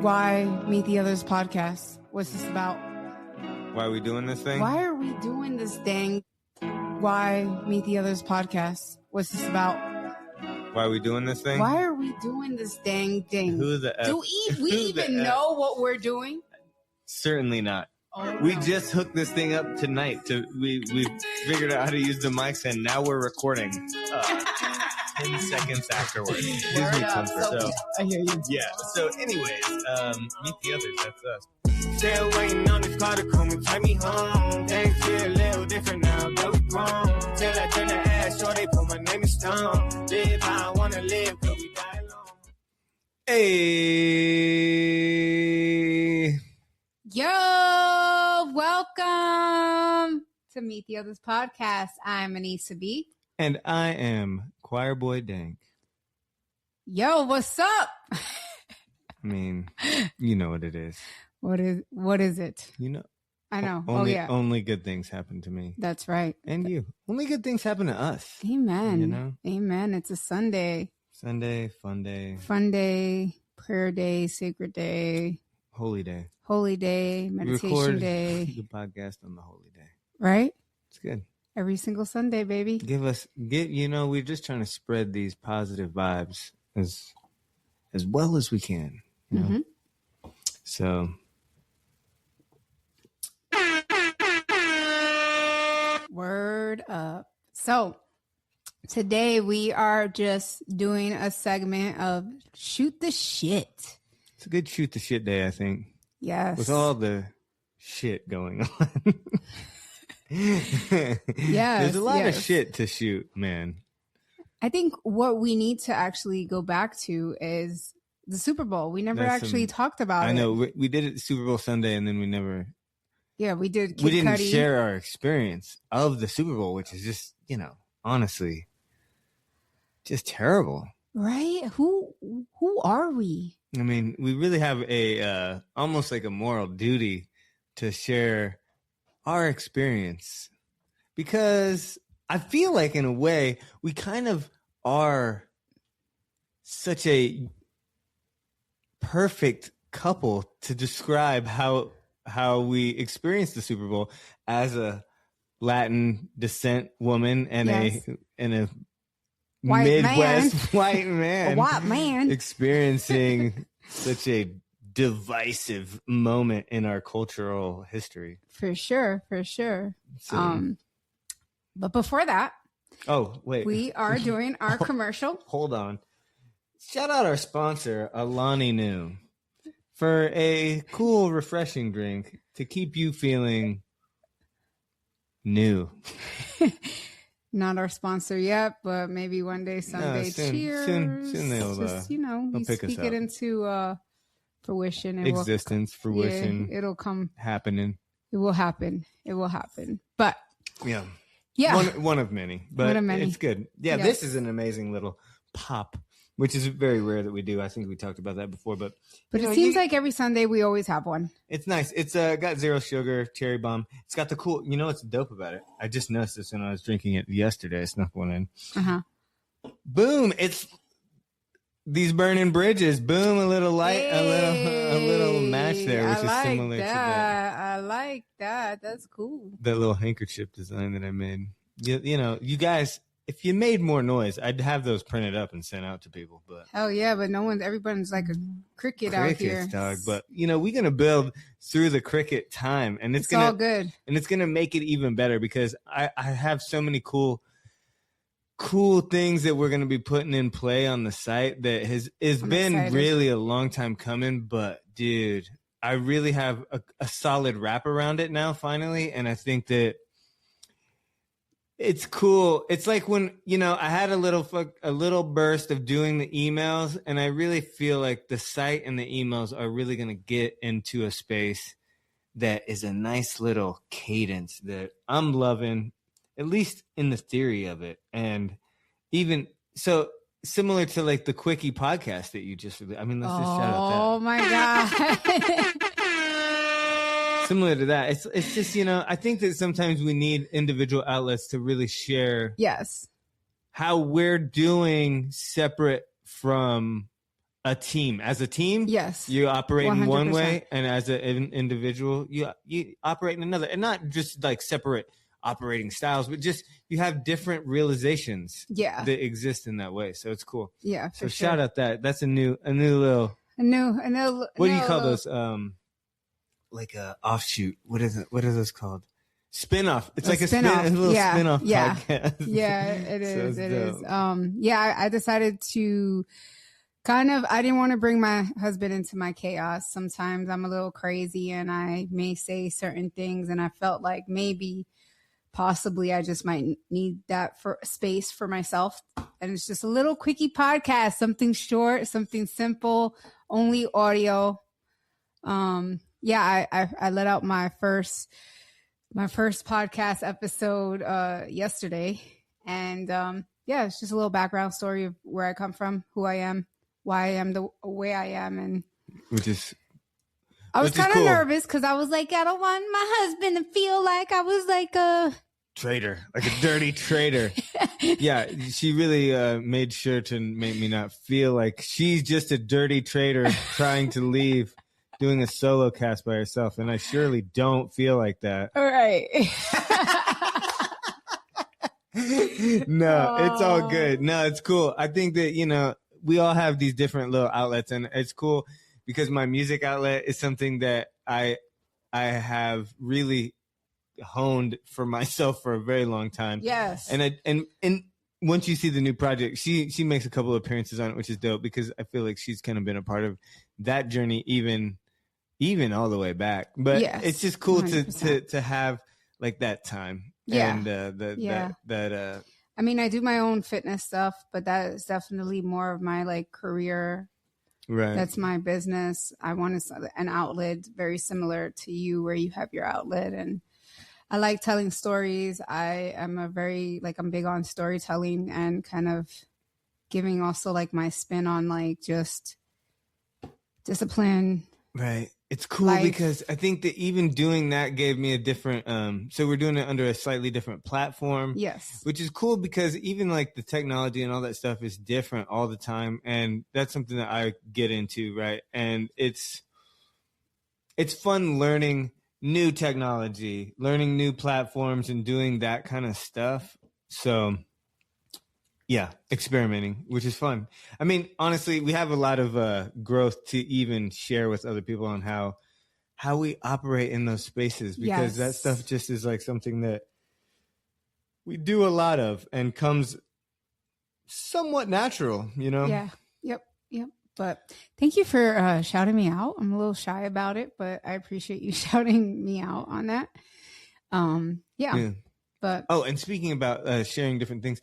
Why Meet the Others podcast? What's this about? Why are we doing this thing? Why are we doing this thing? Why Meet the Others podcast? What's this about? Why are we doing this thing? Why are we doing this dang thing? Who the F? Do we even know what we're doing? Certainly not. Oh, We no. just hooked this thing up tonight. We figured out how to use the mics, and now we're recording 10 seconds afterwards. Gives me Word up. comfort. So, I hear you. yeah. So, anyways, meet the others. That's us. Still waiting on this car to come and take me home. Things feel a little different now that we grown. Till I turn the ass, sure they put my name in stone. Live how I wanna live, cause we die alone. Hey. Yo, welcome to Meet the Others podcast. I'm Anissa B. And I am Choir Boy Dank. Yo, what's up? I mean, you know what it is. What is it? You know. I know. Only, oh yeah, Only good things happen to me. that's right. And you. Only good things happen to us. Amen. You know? Amen. It's a Sunday. Sunday, fun day, Fun day, prayer day, sacred day, holy day. holy day, We meditation record day, the podcast on the holy day. right? It's good. Every single Sunday, baby. We're just trying to spread these positive vibes as well as we can. You know? Mhm. So Word up. So today we are just doing a segment of shoot the shit. it's a good shoot the shit day, I think. Yes. With all the shit going on. There's a lot of shit to shoot, man. I think what we need to actually go back to is the Super Bowl. We never That's actually talked about it. I know we did it Super Bowl Sunday, and then we never. Yeah, we did. We Kid didn't Cudi. share our experience of the Super Bowl, which is just, honestly, just terrible. Right? Who are we? I mean, we really have a almost like a moral duty to share our experience, because I feel like in a way we kind of are such a perfect couple to describe how we experienced the Super Bowl as a Latin descent woman and Yes. a White Midwest man. white man, A white man. experiencing such a divisive moment in our cultural history. For sure. So, But before that, oh, wait. we are doing our commercial. Hold on. Shout out our sponsor, Alani Nu, for a cool, refreshing drink to keep you feeling new. Not our sponsor yet, but maybe one day, someday. soon- Cheers. soon they'll, Just, they'll we pick us speak it up. into fruition. It Existence, fruition, Yeah, it'll come. happening. It will happen. But Yeah. yeah, One of many, but One of many. it's good. Yeah, Yes. This is an amazing little pop, which is very rare that we do. I think we talked about that before, but it seems like every Sunday we always have one. it's nice. It's got zero sugar, cherry bomb. It's got the cool. You know what's dope about it? I just noticed this when I was drinking it yesterday. I snuck one in. Uh-huh. Boom! It's these burning bridges. Boom! A little light, a little match there, which is similar to that. I like that. That's cool. That little handkerchief design that I made. You guys, if you made more noise, I'd have those printed up and sent out to people. But Hell yeah, but everyone's like a cricket out here. crickets, dog. But we're gonna build through the cricket time, and It's all good. and it's gonna make it even better because I have so many cool things that we're gonna be putting in play on the site that has been excited. really a long time coming. But dude, I really have a solid wrap around it now, finally, and I think that it's cool. It's like when I had a little burst of doing the emails, and I really feel like the site and the emails are really gonna get into a space that is a nice little cadence that I'm loving, at least in the theory of it. And even so, similar to like the Quickie podcast that you just released. I mean, let's just shout out that. Oh my God. Similar to that. It's just, I think that sometimes we need individual outlets to really share Yes. how we're doing separate from a team. As a team, Yes. you operate in one 100%. way, and as an individual, you operate in another, and not just like separate operating styles, but just you have different realizations Yeah. that exist in that way. So it's cool. Yeah. So shout out that's a new little. What do you call those? Like a offshoot. What is it? What are those called? Spinoff. It's like a little spinoff podcast. Yeah, it is. So it dope. is. Yeah, I decided to I didn't want to bring my husband into my chaos. Sometimes I'm a little crazy and I may say certain things, and I felt like possibly I just might need that for space for myself. And it's just a little quickie podcast, something short, something simple, only audio. Yeah, I let out my first podcast episode yesterday, and yeah, it's just a little background story of where I come from, who I am, why I am the way I am, and I was kind of nervous because I was like, I don't want my husband to feel like I was like a traitor, like a dirty traitor. Yeah, she really made sure to make me not feel like she's just a dirty traitor trying to leave, doing a solo cast by herself, and I surely don't feel like that. All right. No, it's all good. No, it's cool. I think that, we all have these different little outlets, and it's cool because my music outlet is something that I have really honed for myself for a very long time. Yes. And once you see the new project, she makes a couple of appearances on it, which is dope because I feel like she's kind of been a part of that journey even all the way back. But yes, it's just cool 100%. to have like that time. Yeah. And I mean, I do my own fitness stuff, but that is definitely more of my like career. Right. That's my business. I want an outlet very similar to you, where you have your outlet, and I like telling stories. I'm big on storytelling and kind of giving also like my spin on like just discipline. Right. It's cool because I think that even doing that gave me a different, so we're doing it under a slightly different platform. Yes. Which is cool because even like the technology and all that stuff is different all the time. And that's something that I get into. Right. And it's fun learning new technology, learning new platforms and doing that kind of stuff. So yeah, experimenting, which is fun. I mean, honestly, we have a lot of growth to even share with other people on how we operate in those spaces, because that stuff just is like something that we do a lot of and comes somewhat natural, Yeah. Yep. But thank you for shouting me out. I'm a little shy about it, but I appreciate you shouting me out on that. Yeah. But and speaking about sharing different things,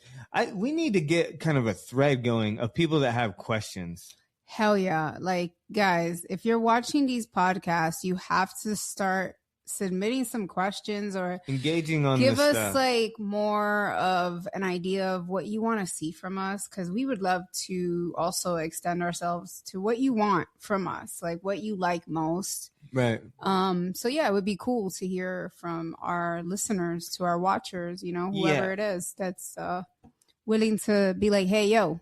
we need to get kind of a thread going of people that have questions. Hell yeah. Like, guys, if you're watching these podcasts, you have to start submitting some questions or engaging on give us stuff. Like more of an idea of what you want to see from us, because we would love to also extend ourselves to what you want from us, like what you like most. Right. So yeah, it would be cool to hear from our listeners, to our watchers, whoever it is that's willing to be like, hey, yo.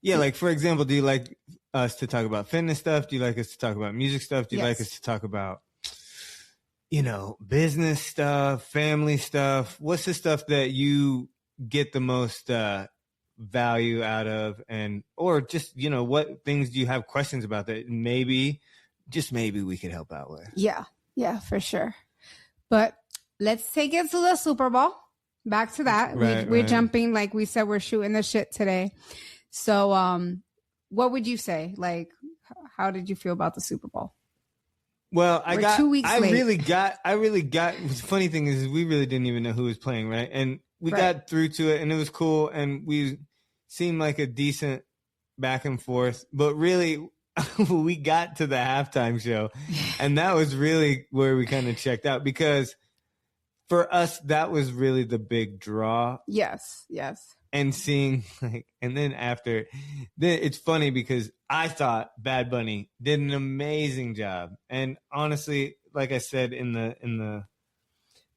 Yeah, like for example, do you like us to talk about fitness stuff? Do you like us to talk about music stuff? Do you like us to talk about, business stuff, family stuff? What's the stuff that you get the most value out of? Or just, what things do you have questions about that maybe we could help out with? Yeah, for sure. But let's take it to the Super Bowl. Back to that. We're jumping, like we said, we're shooting the shit today. So what would you say? Like, how did you feel about the Super Bowl? Well, we're 2 weeks late. I really got, the funny thing is we really didn't even know who was playing, right? And we got through to it and it was cool. And we seemed like a decent back and forth, but really we got to the halftime show and that was really where we kind of checked out, because for us, that was really the big draw. Yes. And seeing and then it's funny because I thought Bad Bunny did an amazing job. And honestly, like I said in the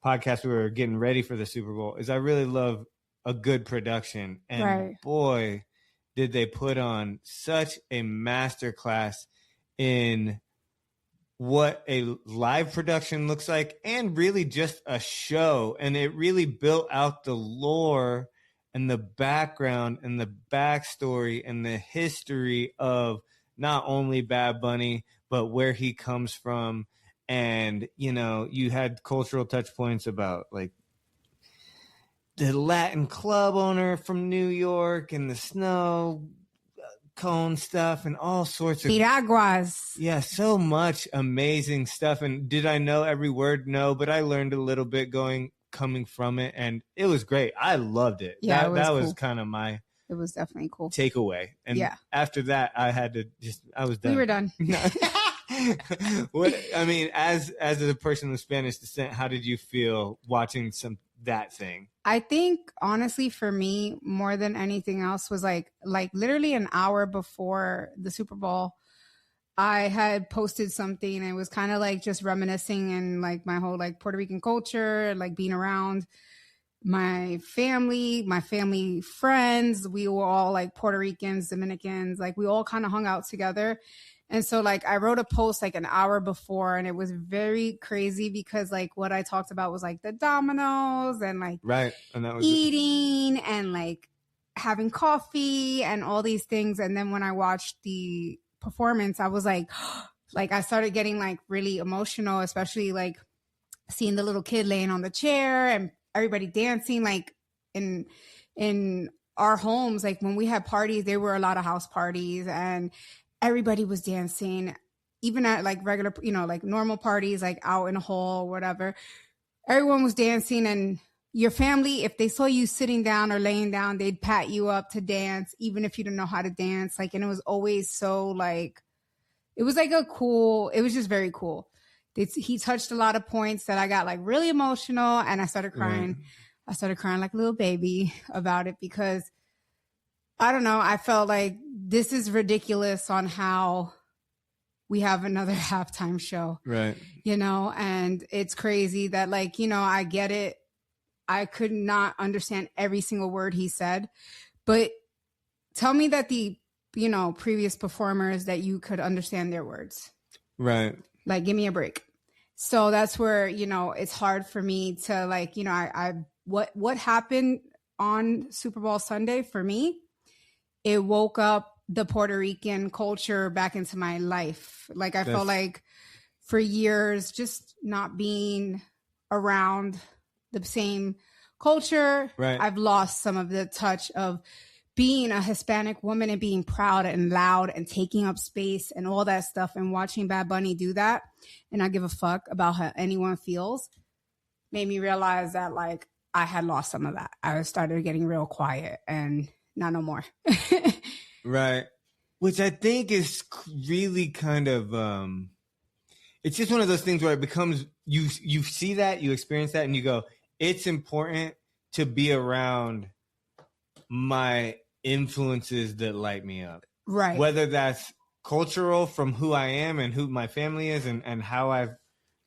podcast, we were getting ready for the Super Bowl, is I really love a good production. And boy, did they put on such a masterclass in what a live production looks like and really just a show. And it really built out the lore and the background and the backstory and the history of not only Bad Bunny, but where he comes from. And, you know, you had cultural touch points about like the Latin club owner from New York and the snow cone stuff and all sorts of Piraguas. Yeah, so much amazing stuff. And did I know every word? No, but I learned a little bit coming from it, and it was great. I loved it. Yeah, that cool. was kind of my It was definitely cool takeaway. And after that, I was done. We were done. What I mean, as a person of Spanish descent, how did you feel watching that thing? I think honestly for me, more than anything else, was like literally an hour before the Super Bowl, I had posted something and it was kind of like just reminiscing and like my whole like Puerto Rican culture, like being around my family friends. We were all like Puerto Ricans, Dominicans, like we all kind of hung out together. And so like I wrote a post like an hour before, and it was very crazy because like what I talked about was like the dominoes and like and that was eating and like having coffee and all these things. And then when I watched the performance, I was like I started getting like really emotional, especially like seeing the little kid laying on the chair and everybody dancing like in our homes. Like when we had parties, there were a lot of house parties and everybody was dancing, even at like regular, you know, like normal parties, like out in a hall, whatever. Everyone was dancing, and your family, if they saw you sitting down or laying down, they'd pat you up to dance, even if you didn't know how to dance. Like, and it was always so like, it was like it was just very cool. He touched a lot of points that I got like really emotional, and I started crying. I started crying like a little baby about it because I don't know. I felt like this is ridiculous on how we have another halftime show. Right. You know, and it's crazy that like, you know, I get it. I could not understand every single word he said, but tell me that the, you know, previous performers that you could understand their words. Right. Like, give me a break. So that's where, you know, it's hard for me to like, you know, what happened on Super Bowl Sunday for me, it woke up the Puerto Rican culture back into my life. Like I felt like for years, just not being around the same culture, I've lost some of the touch of being a Hispanic woman and being proud and loud and taking up space and all that stuff, and watching Bad Bunny do that and not give a fuck about how anyone feels made me realize that like I had lost some of that. I started getting real quiet and not no more. Right. Which I think is really kind of, it's just one of those things where it becomes, you see that, you experience that, and you go, it's important to be around my influences that light me up. Right. Whether that's cultural from who I am and who my family is and how I've,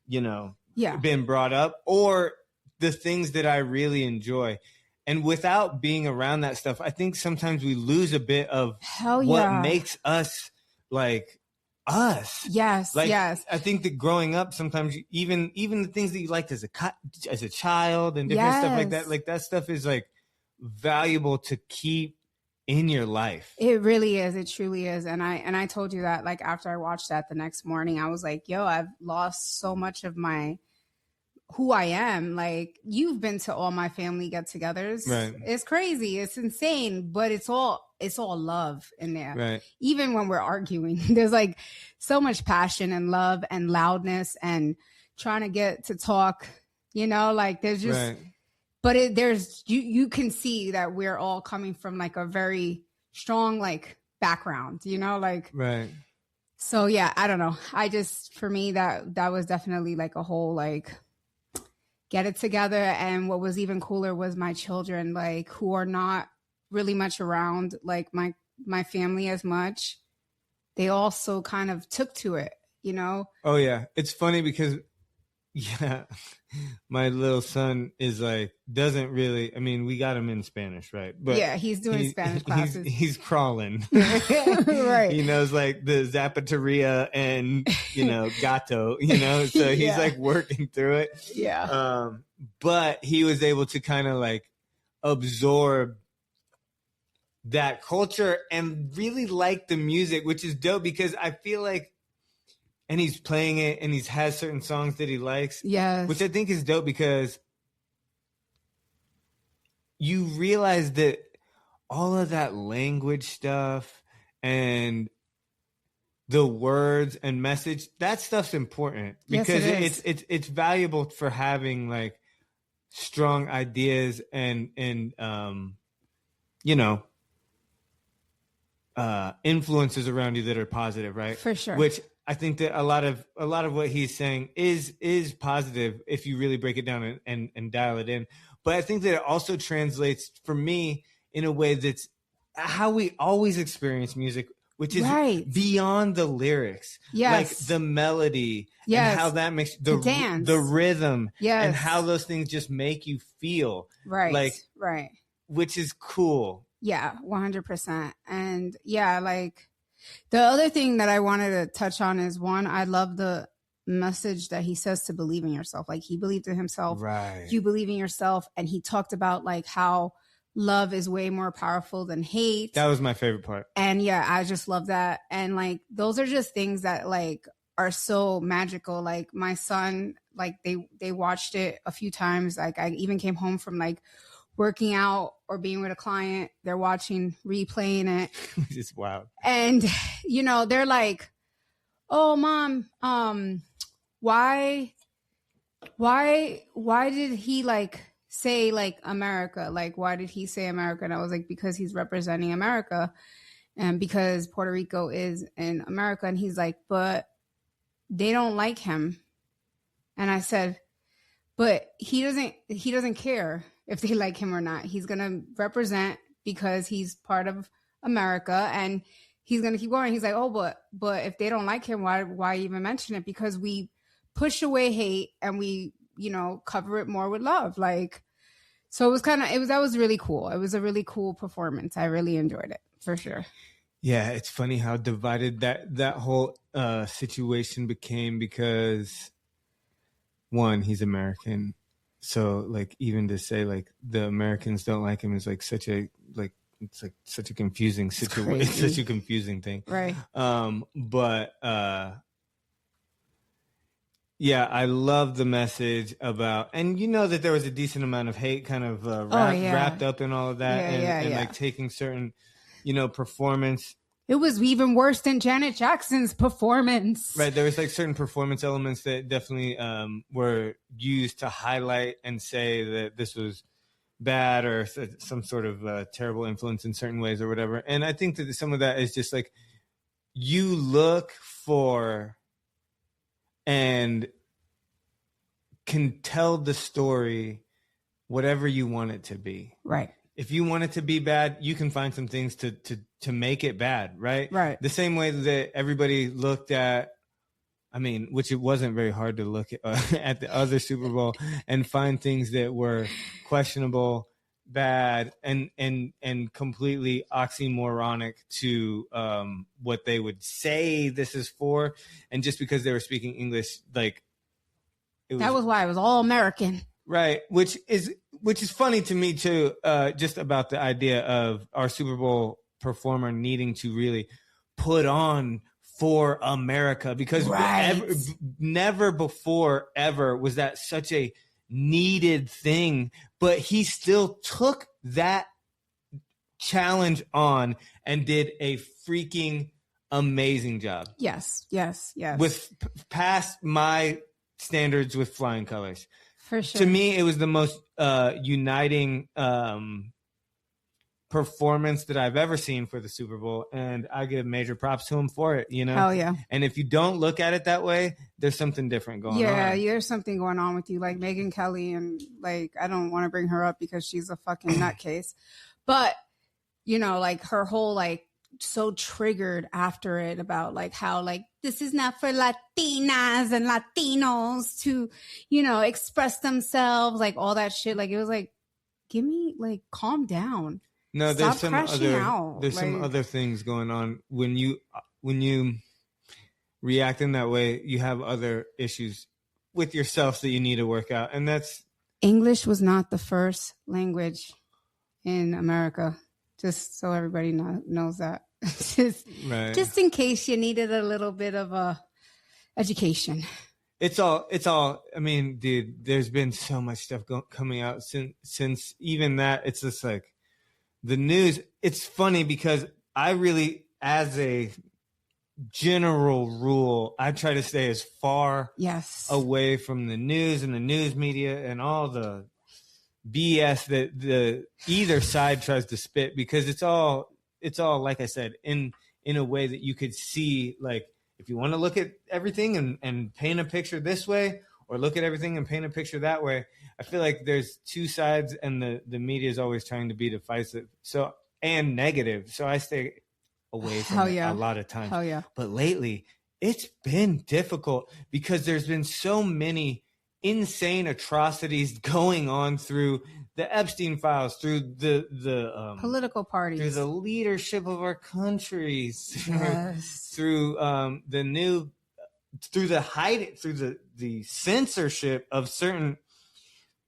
you know, been brought up, or the things that I really enjoy. And without being around that stuff, I think sometimes we lose a bit of what makes us like us. Yes, like, yes. I think that growing up, sometimes even the things that you liked as a child and different stuff like that stuff is like valuable to keep in your life. It really is. It truly is. And I told you that like after I watched that the next morning, I was like, yo, I've lost so much of my who I am. Like, you've been to all my family get-togethers. Right. It's crazy. It's insane, but it's all love in there. Right. Even when we're arguing, there's like so much passion and love and loudness and trying to get to talk, you know, like there's just, but there's, you can see that we're all coming from like a very strong, like background, you know, like, right. So yeah, I don't know. For me, that was definitely like a whole, like, get it together. And what was even cooler was my children, like, who are not really much around like my family as much. They also kind of took to it, you know? Oh yeah. It's funny because Yeah, my little son is like, doesn't really, I mean, we got him in Spanish, right? But yeah, he's doing Spanish classes. He's crawling. Right. He knows like the zapateria and, gato, so he's Yeah. like working through it. Yeah. But he was able to kind of like absorb that culture and really like the music, which is dope because I feel like, and he's playing it and he has certain songs that he likes. Yes. Which I think is dope because you realize that all of that language stuff and the words and message, that stuff's important because Yes, it's valuable for having like strong ideas and influences around you that are positive, right? For sure. Which I think that a lot of what he's saying is positive if you really break it down and dial it in. But I think that it also translates for me in a way that's how we always experience music, which is beyond the lyrics. Yes. Like the melody and how that makes the dance, the rhythm, yes, and how those things just make you feel. Right. Which is cool. Yeah, 100%. And yeah, like the other thing that I wanted to touch on is one, I love the message that he says to believe in yourself. Like he believed in himself. Right. You believe in yourself. And he talked about like how love is way more powerful than hate. That was my favorite part. And yeah, I just love that. And like, those are just things that like are so magical. Like my son, like they watched it a few times. Like I even came home from like working out or being with a client, they're watching, replaying it. It's wild. And, they're like, oh, Mom, why did he like say like America? Like, why did he say America? And I was like, because he's representing America and because Puerto Rico is in America. And he's like, but they don't like him. And I said, but he doesn't care if they like him or not. He's going to represent because he's part of America and he's going to keep going. He's like, oh, but if they don't like him, why even mention it? Because we push away hate and we, cover it more with love. Like, so that was really cool. It was a really cool performance. I really enjoyed it for sure. Yeah. It's funny how divided that whole situation became because one, he's American. So like even to say like the Americans don't like him is like such a confusing situation. It's such a confusing thing. Right. But yeah, I love the message about, and that there was a decent amount of hate kind of wrapped up in all of that and like taking certain, performance. It was even worse than Janet Jackson's performance. Right. There was like certain performance elements that definitely were used to highlight and say that this was bad or some sort of terrible influence in certain ways or whatever. And I think that some of that is just like you look for and can tell the story whatever you want it to be. Right. If you want it to be bad, you can find some things to make it bad, right? Right. The same way that everybody looked at, which it wasn't very hard to look at the other Super Bowl and find things that were questionable, bad, and completely oxymoronic to what they would say this is for. And just because they were speaking English, like that was why it was all American. Right, which is funny to me too, just about the idea of our Super Bowl performer needing to really put on for America because never before ever was that such a needed thing, but he still took that challenge on and did a freaking amazing job. Yes. With past my standards with flying colors. For sure. To me, it was the most uniting performance that I've ever seen for the Super Bowl, and I give major props to him for it. Hell yeah! And if you don't look at it that way, there's something different going on. Yeah, there's something going on with you, like Megyn Kelly, and like I don't want to bring her up because she's a fucking nutcase, but like her whole like so triggered after it about like how like this is not for Latinas and Latinos to, express themselves, like all that shit. Like, it was like, calm down. No, Stop crashing out. There's some other things going on. When you react in that way, you have other issues with yourself that you need to work out. And that's... English was not the first language in America. Just so everybody knows that. Just in case you needed a little bit of a education. It's all, I mean, dude, there's been so much stuff coming out since even that. It's just like the news. It's funny because I really, as a general rule, I try to stay as far away from the news and the news media and all the BS that the either side tries to spit, because it's all like I said, in a way that you could see, like, if you want to look at everything and paint a picture this way, or look at everything and paint a picture that way. I feel like there's two sides, and the media is always trying to be divisive, and negative. So I stay away from it a lot of times. Hell yeah. But lately, it's been difficult because there's been so many insane atrocities going on through the Epstein files, through the political parties, through the leadership of our countries, through the censorship of certain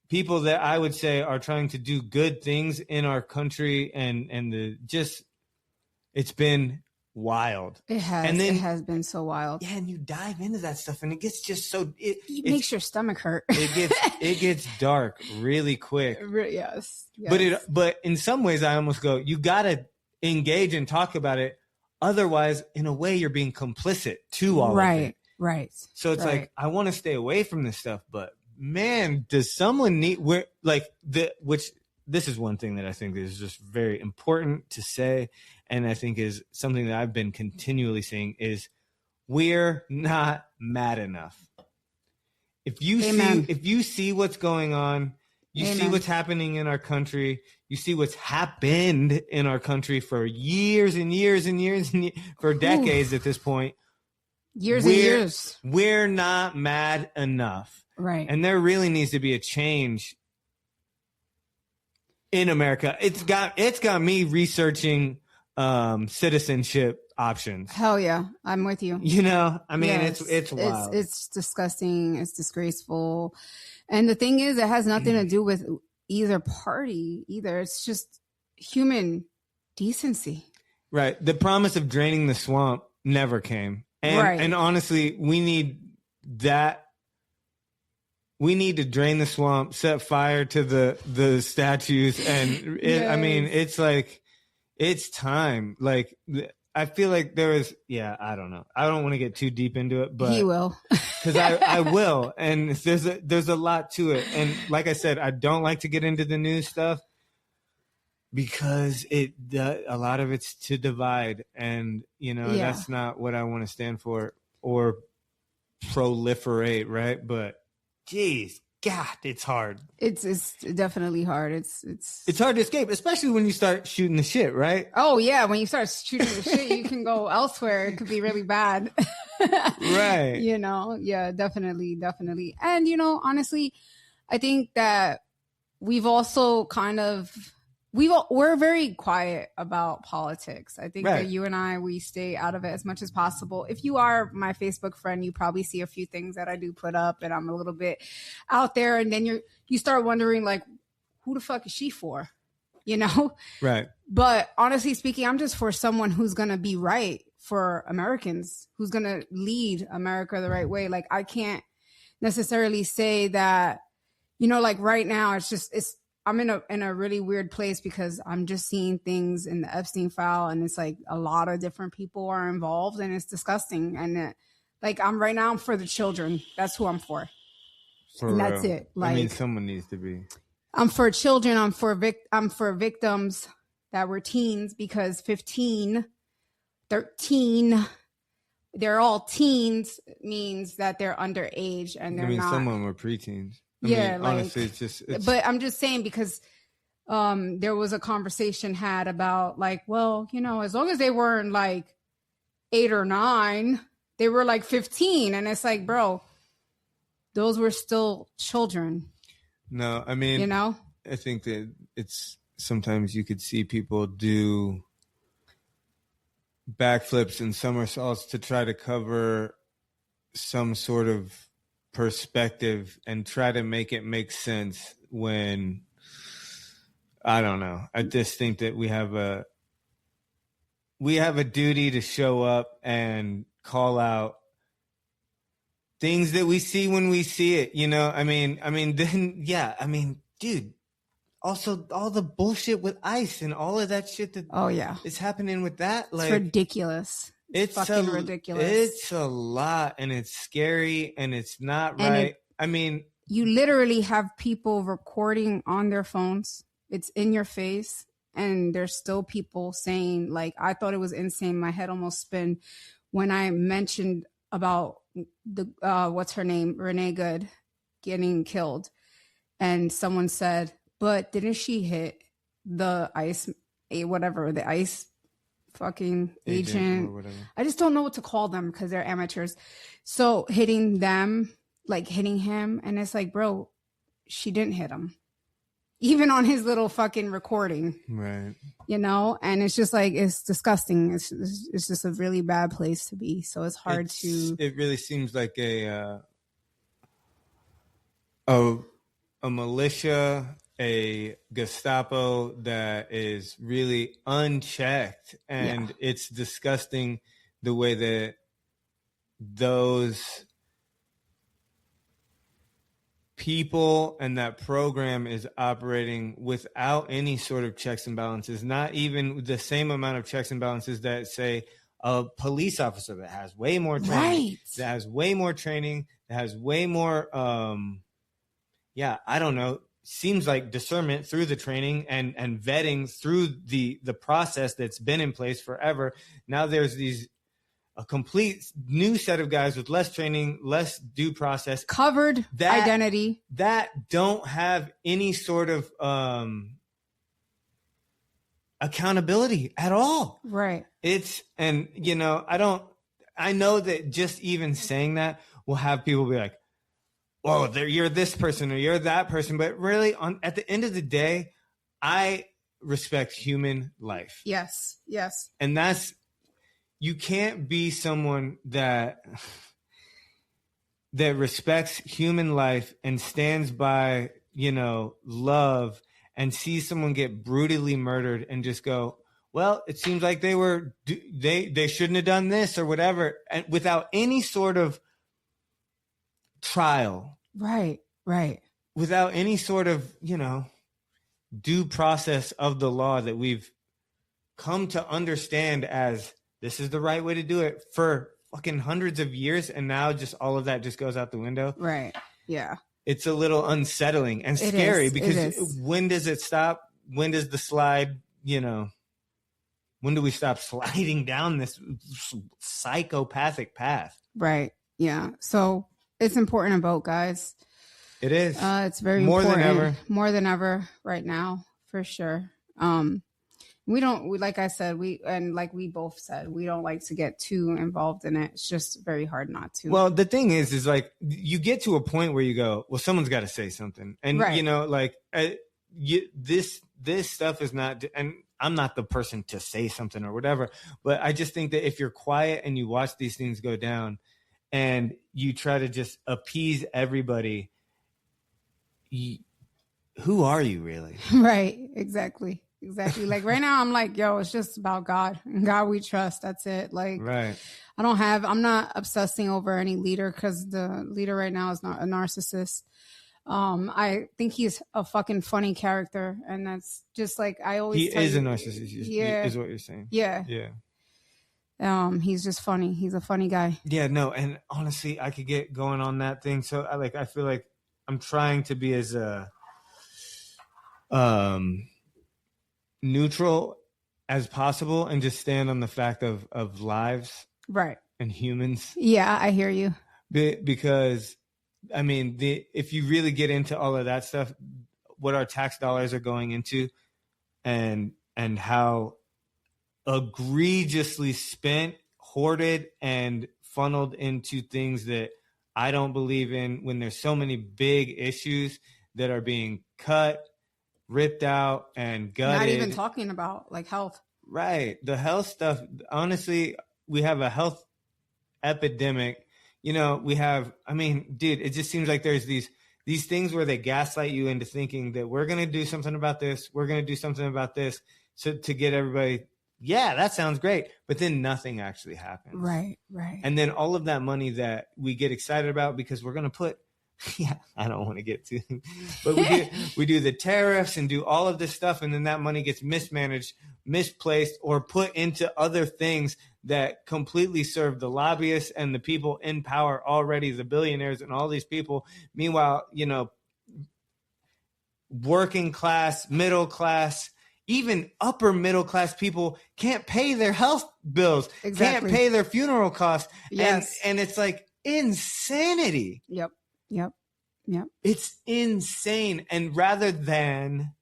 people that I would say are trying to do good things in our country, and it's been wild. It has been so wild. Yeah, and you dive into that stuff, and it gets just so it makes your stomach hurt. it gets dark really quick. Yes. But in some ways, I almost go, you gotta engage and talk about it. Otherwise, in a way, you're being complicit to all of it. Right. So it's like, I want to stay away from this stuff, but man, does someone need this is one thing that I think is just very important to say, and I think is something that I've been continually saying, is we're not mad enough. If you see what's going on, you see what's happening in our country, you see what's happened in our country for years and years and years and for decades at this point. Years and years. We're not mad enough. Right. And there really needs to be a change in America. It's got me researching citizenship options. Hell yeah, I'm with you. I mean, it's wild. It's disgusting. It's disgraceful. And the thing is, it has nothing to do with either party either. It's just human decency. Right. The promise of draining the swamp never came. And honestly, we need that. We need to drain the swamp, set fire to the statues. And I mean, it's like, it's time. Like, I feel like there is, I don't know. I don't want to get too deep into it, but he will, because I will. And there's a lot to it. And like I said, I don't like to get into the news stuff because a lot of it's to divide, and that's not what I want to stand for or proliferate, right? But geez, God, it's hard. It's definitely hard. It's hard to escape, especially when you start shooting the shit, right? Oh yeah, when you start shooting the shit, you can go elsewhere. It could be really bad. Right. Yeah, definitely. And honestly, I think that we've also we're very quiet about politics. I think that you and I, we stay out of it as much as possible. If you are my Facebook friend, you probably see a few things that I do put up, and I'm a little bit out there. And then you start wondering, like, who the fuck is she for? Right. But honestly speaking, I'm just for someone who's going to be right for Americans, who's going to lead America the right way. Like, I can't necessarily say that, like right now, I'm in a really weird place because I'm just seeing things in the Epstein file, and it's like a lot of different people are involved, and it's disgusting. And I'm for the children. That's who I'm for. That's it. Like, I mean, someone needs to be. I'm for children. I'm for victims that were teens, because 15, 13, they're all teens means that they're underage, and they're not. Some of them are preteens. I mean, honestly, it's but I'm just saying, because there was a conversation had about, like, well, as long as they weren't like 8 or 9, they were like 15. And it's like, bro, those were still children. No, I mean, you know, I think that it's sometimes you could see people do backflips and somersaults to try to cover some sort of perspective and try to make it make sense when, I don't know. I just think that we have a duty to show up and call out things that we see when we see it, you know? I mean, then, yeah, I mean, dude, also all the bullshit with ICE and all of that shit that is happening with that. Like, it's ridiculous. It's fucking ridiculous. It's a lot, and it's scary, and it's not right. I mean, you literally have people recording on their phones. It's in your face, and there's still people saying, like, I thought it was insane. My head almost spun when I mentioned about the what's her name, Renee Good, getting killed, and someone said, but didn't she hit the ICE, whatever, the ICE fucking agent? I just don't know what to call them because they're amateurs. So hitting them, like hitting him, and it's like, bro, she didn't hit him. Even on his little fucking recording. Right. You know? And it's just like, it's disgusting. It's just a really bad place to be. So it's hard It really seems like a militia, a Gestapo that is really unchecked. And it's disgusting the way that those people and that program is operating without any sort of checks and balances, not even the same amount of checks and balances that, say, a police officer that has way more training, that has way more training, that has way more, I don't know, seems like discernment through the training and vetting through the process that's been in place forever. Now there's a complete new set of guys with less training, less due process, covered identity, that don't have any sort of accountability at all. Right. I know that just even saying that will have people be like, oh, you're this person or you're that person. But really, at the end of the day, I respect human life. Yes. And you can't be someone that respects human life and stands by, love, and sees someone get brutally murdered and just go, well, it seems like they shouldn't have done this or whatever, and without any sort of trial. Right. Without any sort of, due process of the law that we've come to understand as this is the right way to do it for fucking hundreds of years. And now just all of that just goes out the window. Right. Yeah. It's a little unsettling and scary because when does it stop? When does the slide, when do we stop sliding down this psychopathic path? Right. Yeah. So it's important to vote, guys. It is. It's very important. More than ever right now, for sure. Like I said, like we both said, we don't like to get too involved in it. It's just very hard not to. Well, the thing is like you get to a point where you go, well, someone's got to say something. And, this stuff is not, and I'm not the person to say something or whatever, but I just think that if you're quiet and you watch these things go down and you try to just appease everybody, who are you really? Right. Exactly. Like right now I'm like, yo, it's just about God and God we trust. That's it. Like, right. I'm not obsessing over any leader because the leader right now is not a narcissist. I think he's a fucking funny character, and that's just like I always. He is a narcissist. Yeah, is what you're saying. Yeah. He's just funny. He's a funny guy. Yeah, no, and honestly, I could get going on that thing. So I feel like I'm trying to be as neutral as possible and just stand on the fact of lives, right, and humans. Yeah, I hear you. Because I mean, if you really get into all of that stuff, what our tax dollars are going into, and how egregiously spent, hoarded, and funneled into things that I don't believe in, when there's so many big issues that are being cut, ripped out, and gutted. Not even talking about like health. Right. The health stuff, honestly, we have a health epidemic. You know, we have, I mean, dude, it just seems like there's these things where they gaslight you into thinking that we're going to do something about this. We're going to do something about this. So to get everybody, yeah, that sounds great. But then nothing actually happens. Right, right. And then all of that money that we get excited about because we're going to put, I don't want to get to, but we do the tariffs and do all of this stuff. And then that money gets mismanaged, misplaced, or put into other things that completely serve the lobbyists and the people in power already, the billionaires and all these people. Meanwhile, you know, working class, middle class, even upper middle class people can't pay their health bills, can't pay their funeral costs. Yes. And it's like insanity. Yep. It's insane. And rather than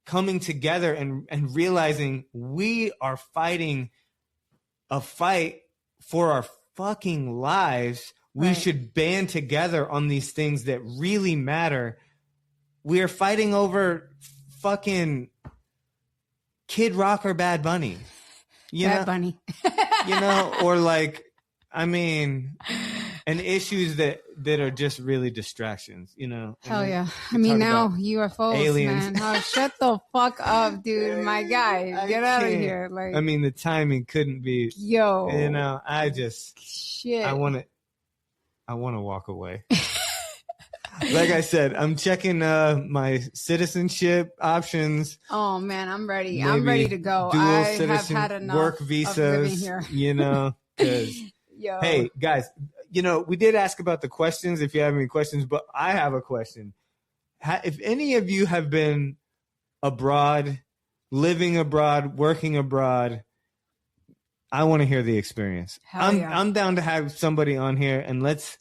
coming together and realizing we are fighting a fight for our fucking lives, we should band together on these things that really matter. We are fighting over fucking Kid Rock or Bad Bunny. Bad Bunny. You know, or like, I mean, and issues that are just really distractions, you know. Hell yeah. I mean, now UFOs, aliens. Man. Oh, shut the fuck up, dude. My guy. Get out of here. Like, I mean, the timing couldn't be. Yo. You know, I just. Shit. I want to walk away. Like I said, I'm checking my citizenship options. Oh, man, I'm ready. I'm ready to go. Dual I have citizen, had enough work visas, of living here. You know, because, hey, guys, you know, we did ask about the questions, if you have any questions, but I have a question. If any of you have been abroad, living abroad, working abroad, I want to hear the experience. I'm down to have somebody on here, and let's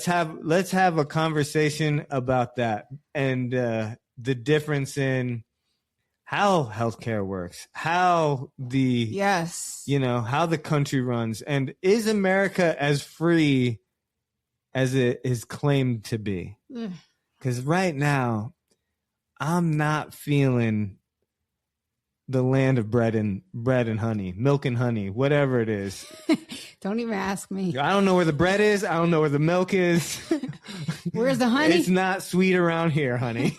have a conversation about that and the difference in how healthcare works, how how the country runs, and is America as free as it is claimed to be? Because right now, I'm not feeling the land of bread and honey, milk and honey, whatever it is. Don't even ask me. I don't know where the bread is. I don't know where the milk is. Where's the honey? It's not sweet around here, honey.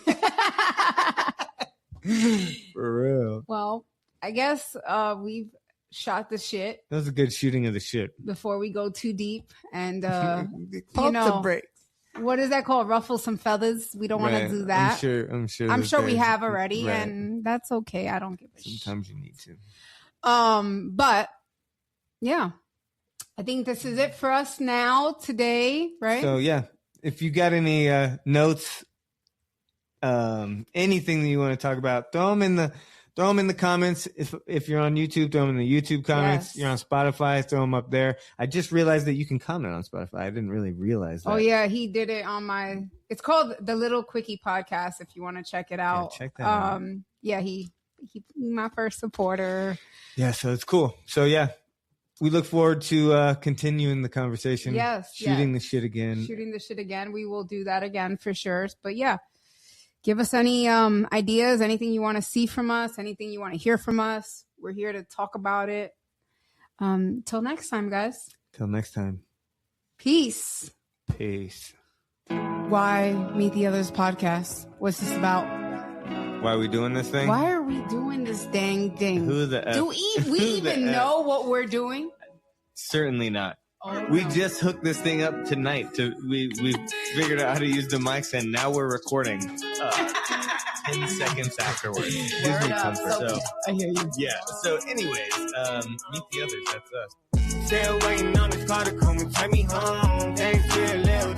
For real. Well, I guess we've shot the shit. That was a good shooting of the shit. Before we go too deep and pump the brakes. What is that called? Ruffle some feathers. We don't want to do that. I'm sure we have already, and that's okay. I don't give a shit. Sometimes you need to. But yeah, I think this is it for us now today, right? So yeah, if you got any notes, anything that you want to talk about, throw them in the comments. If you're on YouTube, throw them in the YouTube comments. Yes. You're on Spotify, throw them up there. I just realized that you can comment on Spotify. I didn't really realize that. Oh yeah, he did it on it's called the Little Quickie Podcast. If you want to check it out, check that out. Yeah, he my first supporter. Yeah, so it's cool. So yeah, we look forward to continuing the conversation. Yes, shooting the shit again. We will do that again for sure. But yeah. Give us any ideas, anything you want to see from us, anything you want to hear from us. We're here to talk about it. Till next time, guys. Till next time. Peace. Why Meet the Others podcast? What's this about? Why are we doing this thing? Why are we doing this dang thing? Who the F? Do we even know what we're doing? Certainly not. Oh, we just hooked this thing up tonight. We figured out how to use the mics, and now we're recording 10 seconds afterwards. Gives me comfort. So I hear you. Yeah. So, anyways, Meet the Others. That's us. Still waiting on this car to come and take me home. Thanks to a little